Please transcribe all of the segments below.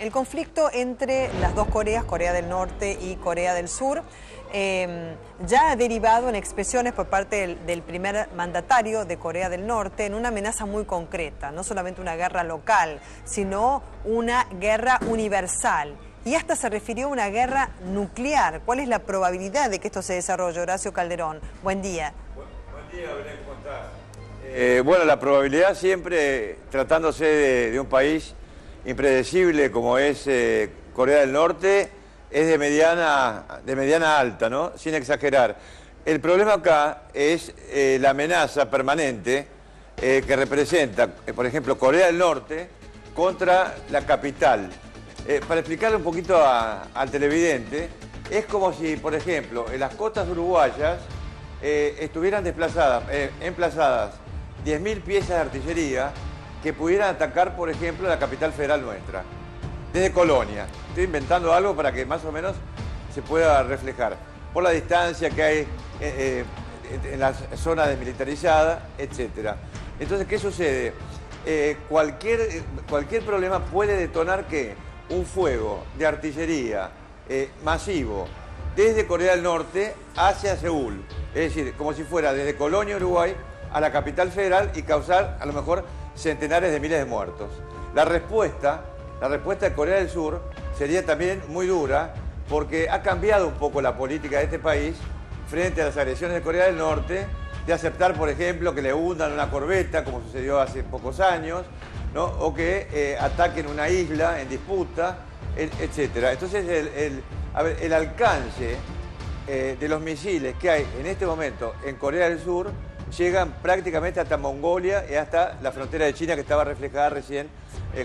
el conflicto entre las dos Coreas, Corea del Norte y Corea del Sur, ya ha derivado en expresiones por parte del primer mandatario de Corea del Norte en una amenaza muy concreta, no solamente una guerra local, sino una guerra universal. Y hasta se refirió a una guerra nuclear. ¿Cuál es la probabilidad de que esto se desarrolle? Horacio Calderón, buen día. Buen día, Belén, ¿cómo estás? Bueno, la probabilidad siempre, tratándose de un país impredecible como es Corea del Norte, es de mediana alta, ¿no? Sin exagerar. El problema acá es la amenaza permanente que representa, por ejemplo, Corea del Norte contra la capital. Para explicarle un poquito al televidente, es como si, por ejemplo, en las costas uruguayas estuvieran emplazadas 10.000 piezas de artillería que pudieran atacar, por ejemplo, la capital federal nuestra, desde Colonia. Estoy inventando algo para que más o menos se pueda reflejar, por la distancia que hay en las zonas desmilitarizadas, etc. Entonces, ¿qué sucede? Cualquier problema puede detonar que un fuego de artillería masivo desde Corea del Norte hacia Seúl. Es decir, como si fuera desde Colonia, Uruguay, a la capital federal y causar a lo mejor centenares de miles de muertos. La respuesta de Corea del Sur sería también muy dura porque ha cambiado un poco la política de este país frente a las agresiones de Corea del Norte, de aceptar, por ejemplo, que le hundan una corbeta, como sucedió hace pocos años, ¿no? O que ataquen una isla en disputa, etc. Entonces, el alcance de los misiles que hay en este momento en Corea del Sur llegan prácticamente hasta Mongolia y hasta la frontera de China que estaba reflejada recién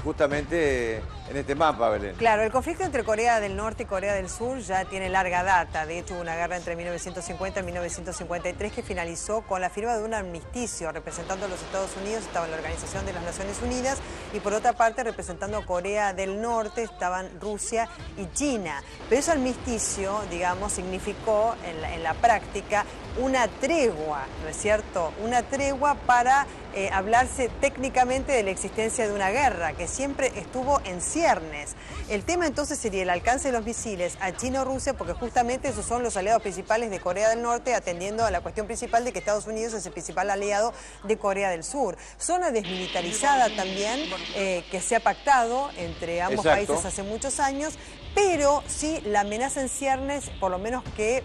justamente en este mapa, Belén. Claro, el conflicto entre Corea del Norte y Corea del Sur ya tiene larga data. De hecho, hubo una guerra entre 1950 y 1953 que finalizó con la firma de un armisticio. Representando a los Estados Unidos estaba la Organización de las Naciones Unidas y por otra parte, representando a Corea del Norte, estaban Rusia y China. Pero ese armisticio, digamos, significó en la práctica una tregua, ¿no es cierto? Una tregua para hablarse técnicamente de la existencia de una guerra que siempre estuvo en ciernes. El tema entonces sería el alcance de los misiles a China o Rusia, porque justamente esos son los aliados principales de Corea del Norte, atendiendo a la cuestión principal de que Estados Unidos es el principal aliado de Corea del Sur. Zona desmilitarizada también, que se ha pactado entre ambos países hace muchos años, pero sí la amenaza en ciernes, por lo menos que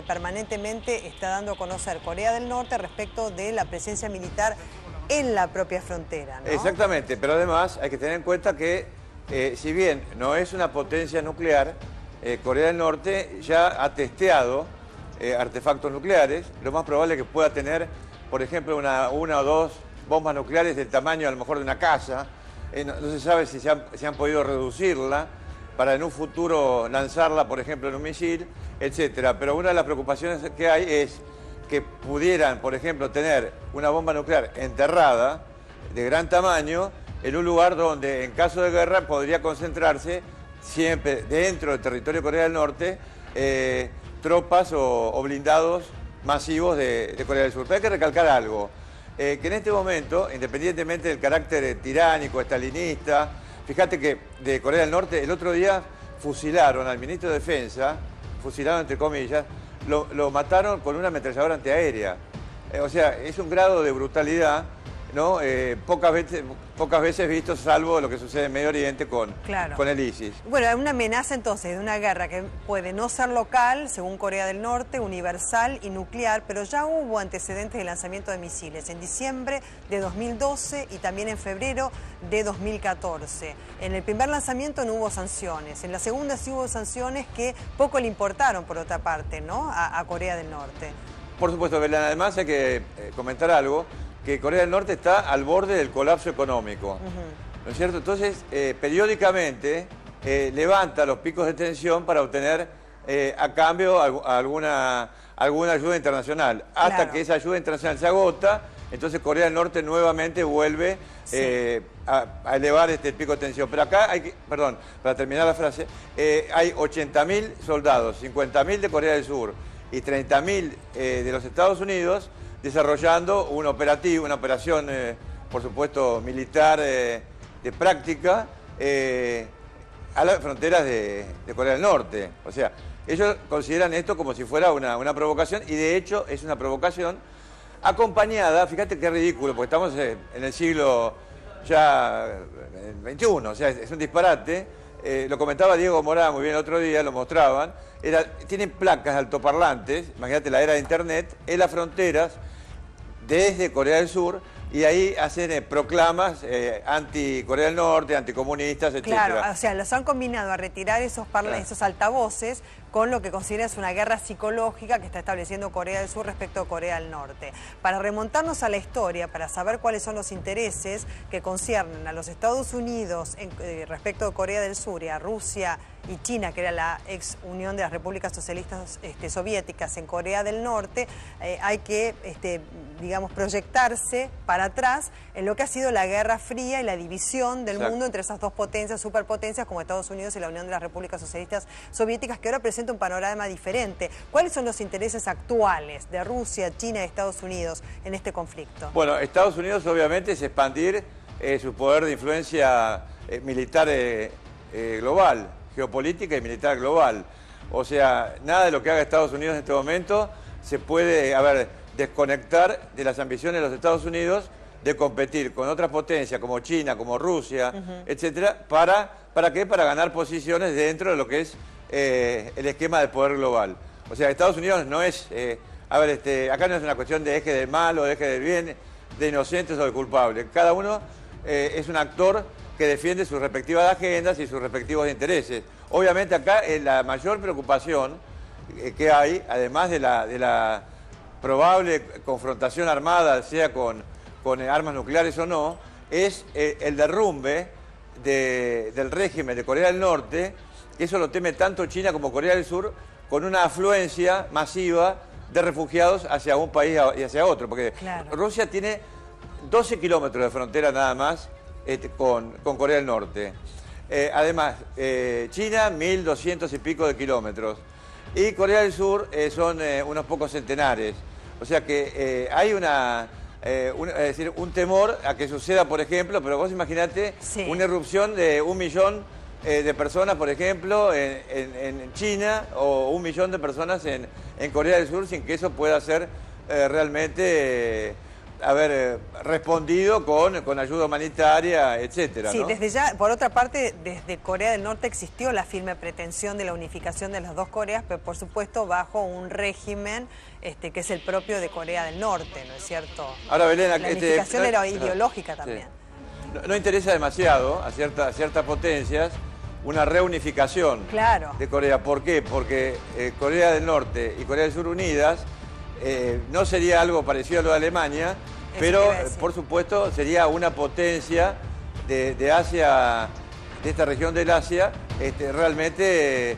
permanentemente está dando a conocer Corea del Norte respecto de la presencia militar en la propia frontera, ¿no? Exactamente, pero además hay que tener en cuenta que si bien no es una potencia nuclear, Corea del Norte ya ha testeado artefactos nucleares. Lo más probable es que pueda tener, por ejemplo, una o dos bombas nucleares del tamaño a lo mejor de una casa. No se sabe si se han podido reducirla para en un futuro lanzarla, por ejemplo, en un misil, etc. Pero una de las preocupaciones que hay es que pudieran, por ejemplo, tener una bomba nuclear enterrada de gran tamaño en un lugar donde, en caso de guerra, podría concentrarse siempre dentro del territorio de Corea del Norte tropas o blindados masivos de Corea del Sur. Pero hay que recalcar algo, que en este momento, independientemente del carácter tiránico, estalinista, fíjate que de Corea del Norte el otro día fusilaron al ministro de Defensa, fusilaron entre comillas, lo mataron con una ametralladora antiaérea. O sea, es un grado de brutalidad, ¿no? Pocas veces visto, salvo lo que sucede en Medio Oriente con el ISIS. Bueno, hay una amenaza entonces de una guerra que puede no ser local, según Corea del Norte, universal y nuclear, pero ya hubo antecedentes de lanzamiento de misiles en diciembre de 2012 y también en febrero de 2014. En el primer lanzamiento no hubo sanciones, en la segunda sí hubo sanciones que poco le importaron, por otra parte, ¿no? a Corea del Norte. Por supuesto, Belén, además hay que comentar algo, que Corea del Norte está al borde del colapso económico, ¿no es cierto? Entonces, periódicamente levanta los picos de tensión para obtener a cambio alguna ayuda internacional. Hasta que esa ayuda internacional se agota, entonces Corea del Norte nuevamente vuelve a elevar el pico de tensión. Pero acá hay que, perdón, para terminar la frase, hay 80.000 soldados, 50.000 de Corea del Sur y 30.000 de los Estados Unidos desarrollando una operación, por supuesto, militar de práctica a las fronteras de Corea del Norte. O sea, ellos consideran esto como si fuera una provocación, y de hecho es una provocación acompañada, fíjate qué ridículo, porque estamos en el siglo ya XXI, o sea, es un disparate. Lo comentaba Diego Morá muy bien el otro día, lo mostraban. Tienen placas altoparlantes, imagínate la era de Internet, en las fronteras desde Corea del Sur, y ahí hacen proclamas anti-Corea del Norte, anticomunistas, etc. Claro, o sea, los han combinado a retirar esos altavoces con lo que consideras una guerra psicológica que está estableciendo Corea del Sur respecto a Corea del Norte. Para remontarnos a la historia, para saber cuáles son los intereses que conciernen a los Estados Unidos respecto a Corea del Sur y a Rusia y China, que era la ex Unión de las Repúblicas Socialistas Soviéticas en Corea del Norte, hay que, digamos, proyectarse para atrás en lo que ha sido la Guerra Fría y la división del mundo entre esas dos potencias, superpotencias como Estados Unidos y la Unión de las Repúblicas Socialistas Soviéticas, que ahora presenta un panorama diferente. ¿Cuáles son los intereses actuales de Rusia, China y Estados Unidos en este conflicto? Bueno, Estados Unidos obviamente es expandir su poder de influencia militar global, geopolítica y militar global. O sea, nada de lo que haga Estados Unidos en este momento se puede, desconectar de las ambiciones de los Estados Unidos de competir con otras potencias como China, como Rusia, etcétera, ¿para qué? Para ganar posiciones dentro de lo que es el esquema de poder global. O sea, Estados Unidos no es, acá no es una cuestión de eje del mal o de eje del bien, de inocentes o de culpables. Cada uno es un actor que defiende sus respectivas agendas y sus respectivos intereses. Obviamente acá la mayor preocupación que hay, además de la probable confrontación armada, sea con armas nucleares o no, es el derrumbe del régimen de Corea del Norte, que eso lo teme tanto China como Corea del Sur, con una afluencia masiva de refugiados hacia un país y hacia otro, porque claro, Rusia tiene 12 kilómetros de frontera nada más con Corea del Norte. Además, China, 1.200 y pico de kilómetros. Y Corea del Sur son unos pocos centenares. O sea que hay es decir, un temor a que suceda, por ejemplo, pero vos imaginate una erupción de 1 millón de personas, por ejemplo, en China, o 1 millón de personas en Corea del Sur, sin que eso pueda ser realmente respondido con ayuda humanitaria, etcétera, Sí, ¿no? desde ya, por otra parte, desde Corea del Norte existió la firme pretensión de la unificación de las dos Coreas, pero por supuesto bajo un régimen que es el propio de Corea del Norte, ¿no es cierto? Ahora, Belén, la unificación era ideológica también. No interesa demasiado a ciertas potencias una reunificación de Corea. ¿Por qué? Porque Corea del Norte y Corea del Sur unidas no sería algo parecido a lo de Alemania, pero por supuesto sería una potencia de Asia, de esta región del Asia, realmente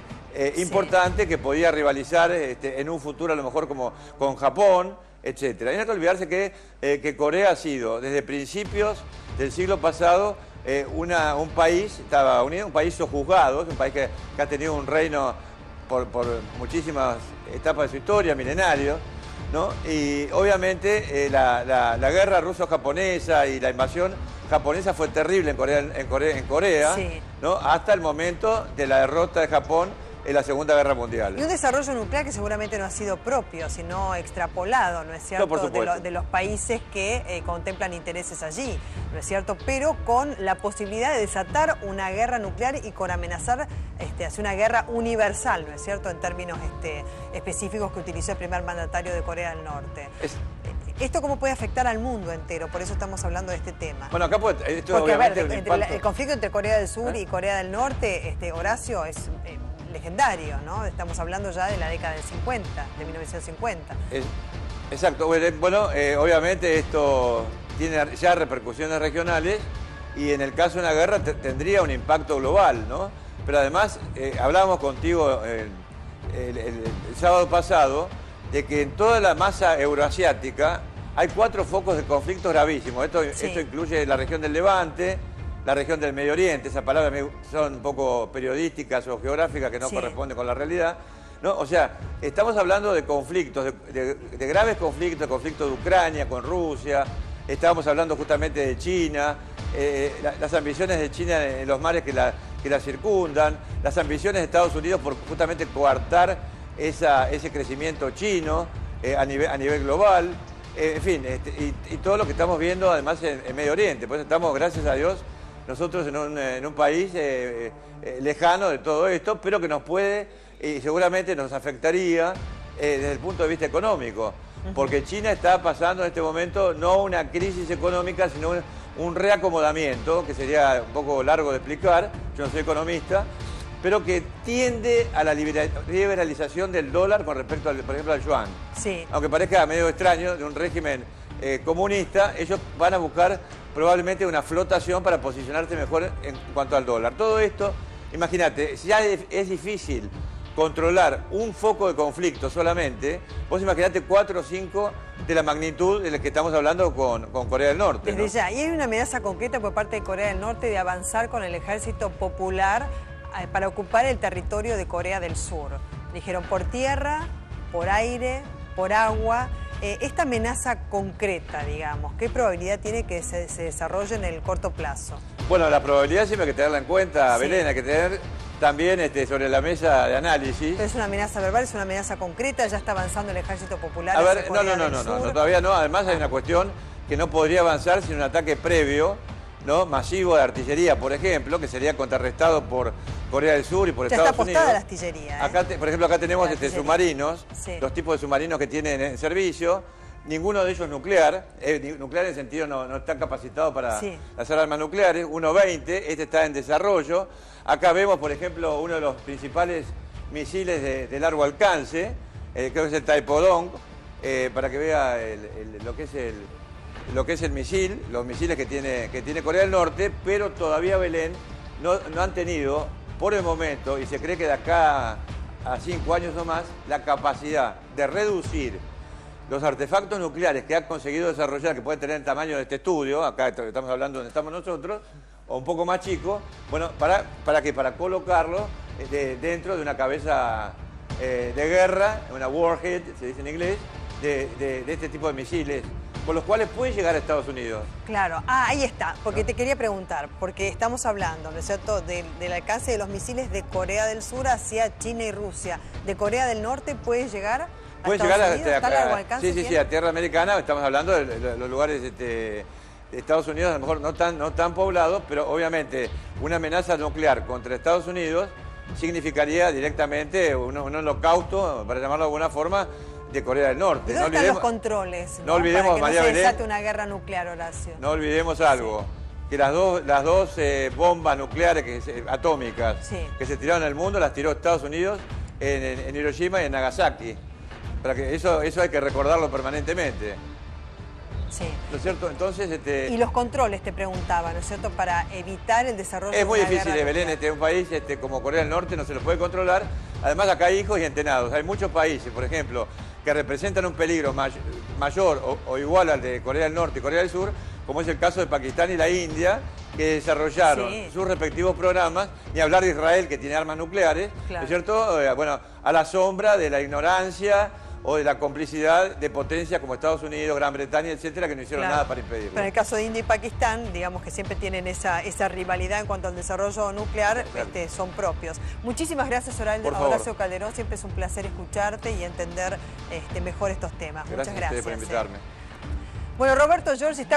importante, que podía rivalizar en un futuro a lo mejor como con Japón, etcétera. Y no hay que olvidarse que Corea ha sido desde principios del siglo pasado un país, estaba unido, un país sojuzgado, un país que ha tenido un reino por muchísimas etapas de su historia, milenarios, ¿no? Y obviamente la guerra ruso-japonesa y la invasión japonesa fue terrible en Corea, ¿no? Hasta el momento de la derrota de Japón en la Segunda Guerra Mundial. Y un desarrollo nuclear que seguramente no ha sido propio, sino extrapolado, ¿no es cierto?, de los países que contemplan intereses allí, ¿no es cierto?, pero con la posibilidad de desatar una guerra nuclear y con amenazar hacia una guerra universal, ¿no es cierto?, en términos específicos que utilizó el primer mandatario de Corea del Norte. ¿Esto cómo puede afectar al mundo entero? Por eso estamos hablando de este tema. Bueno, acá porque, el conflicto entre Corea del Sur y Corea del Norte, Horacio, es legendario, ¿no? Estamos hablando ya de la década del 50, de 1950. Exacto. Bueno, obviamente esto tiene ya repercusiones regionales y en el caso de una guerra tendría un impacto global, ¿no? Pero además, hablábamos contigo el sábado pasado de que en toda la masa euroasiática hay 4 focos de conflictos gravísimos. Esto incluye la región del Levante, la región del Medio Oriente. Esas palabras son un poco periodísticas o geográficas que no corresponden con la realidad, ¿no? O sea, estamos hablando de conflictos, de graves conflictos, de Ucrania con Rusia, estábamos hablando justamente de China, las ambiciones de China en los mares que que la circundan, las ambiciones de Estados Unidos por justamente coartar ese crecimiento chino a nivel global, en fin, y todo lo que estamos viendo además en Medio Oriente. Pues estamos, gracias a Dios, nosotros en un país lejano de todo esto, pero que nos puede y seguramente nos afectaría desde el punto de vista económico, porque China está pasando en este momento no una crisis económica, sino un reacomodamiento, que sería un poco largo de explicar, yo no soy economista, pero que tiende a la liberalización del dólar con respecto, por ejemplo, al yuan. Sí. Aunque parezca medio extraño, de un régimen comunista, ellos van a buscar probablemente una flotación para posicionarse mejor en cuanto al dólar. Todo esto, imagínate, si ya es difícil controlar un foco de conflicto solamente, vos imaginate 4 o 5 de la magnitud de la que estamos hablando con Corea del Norte, ¿no? Desde ya, y hay una amenaza concreta por parte de Corea del Norte de avanzar con el ejército popular para ocupar el territorio de Corea del Sur. Dijeron por tierra, por aire, por agua. Esta amenaza concreta, digamos, ¿qué probabilidad tiene que se desarrolle en el corto plazo? Bueno, la probabilidad siempre hay que tenerla en cuenta, sí. Belén, hay que tener también sobre la mesa de análisis. Pero es una amenaza verbal, es una amenaza concreta, ya está avanzando el ejército popular. A ver, no, todavía no. Además hay una cuestión que no podría avanzar sin un ataque previo, ¿no? Masivo de artillería, por ejemplo, que sería contrarrestado por Corea del Sur y por Estados Unidos. Ya está apostada la artillería. Acá, por ejemplo, acá tenemos submarinos, sí. Los tipos de submarinos que tienen en servicio. Ninguno de ellos nuclear en el sentido no está capacitado para hacer armas nucleares. 1-20, este está en desarrollo. Acá vemos, por ejemplo, uno de los principales misiles de largo alcance, creo que es el Taepodong, para que vea lo que es el misil, los misiles que tiene Corea del Norte, pero todavía, Belén, no han tenido, por el momento, y se cree que de acá a 5 años o más, la capacidad de reducir los artefactos nucleares que ha conseguido desarrollar, que pueden tener el tamaño de este estudio, acá estamos hablando donde estamos nosotros, o un poco más chico, bueno, para colocarlo dentro de una cabeza de guerra, una warhead, se dice en inglés, de este tipo de misiles, con los cuales puede llegar a Estados Unidos. Claro, ahí está, porque te quería preguntar, porque estamos hablando, ¿no es cierto?, del alcance de los misiles de Corea del Sur hacia China y Rusia. ¿De Corea del Norte puede llegar? Puede llegar a sí, a tierra americana. Estamos hablando de los lugares de Estados Unidos, a lo mejor no tan poblados, pero obviamente una amenaza nuclear contra Estados Unidos significaría directamente un holocausto, para llamarlo de alguna forma, de Corea del Norte. ¿Dónde están los controles? No olvidemos, para que no se desate una guerra nuclear, Horacio. No olvidemos algo, que las dos bombas nucleares atómicas que se tiraron al mundo, las tiró Estados Unidos en Hiroshima y en Nagasaki. Para que eso hay que recordarlo permanentemente. Sí. ¿No es cierto? Entonces, Y los controles, te preguntaba, ¿no es cierto?, para evitar el desarrollo de una guerra nuclear. Es muy difícil, Belén, un país como Corea del Norte no se lo puede controlar. Además, acá hay hijos y entrenados. Hay muchos países, por ejemplo, que representan un peligro mayor o igual al de Corea del Norte y Corea del Sur, como es el caso de Pakistán y la India, que desarrollaron sus respectivos programas, ni hablar de Israel, que tiene armas nucleares, ¿no es cierto? Bueno, a la sombra de la ignorancia o de la complicidad de potencias como Estados Unidos, Gran Bretaña, etcétera, que no hicieron nada para impedirlo. Pero en el caso de India y Pakistán, digamos que siempre tienen esa rivalidad en cuanto al desarrollo nuclear, son propios. Muchísimas gracias, Horacio Calderón. Siempre es un placer escucharte y entender mejor estos temas. Muchas gracias. Gracias a ustedes por invitarme. Bueno, Roberto Giorgi está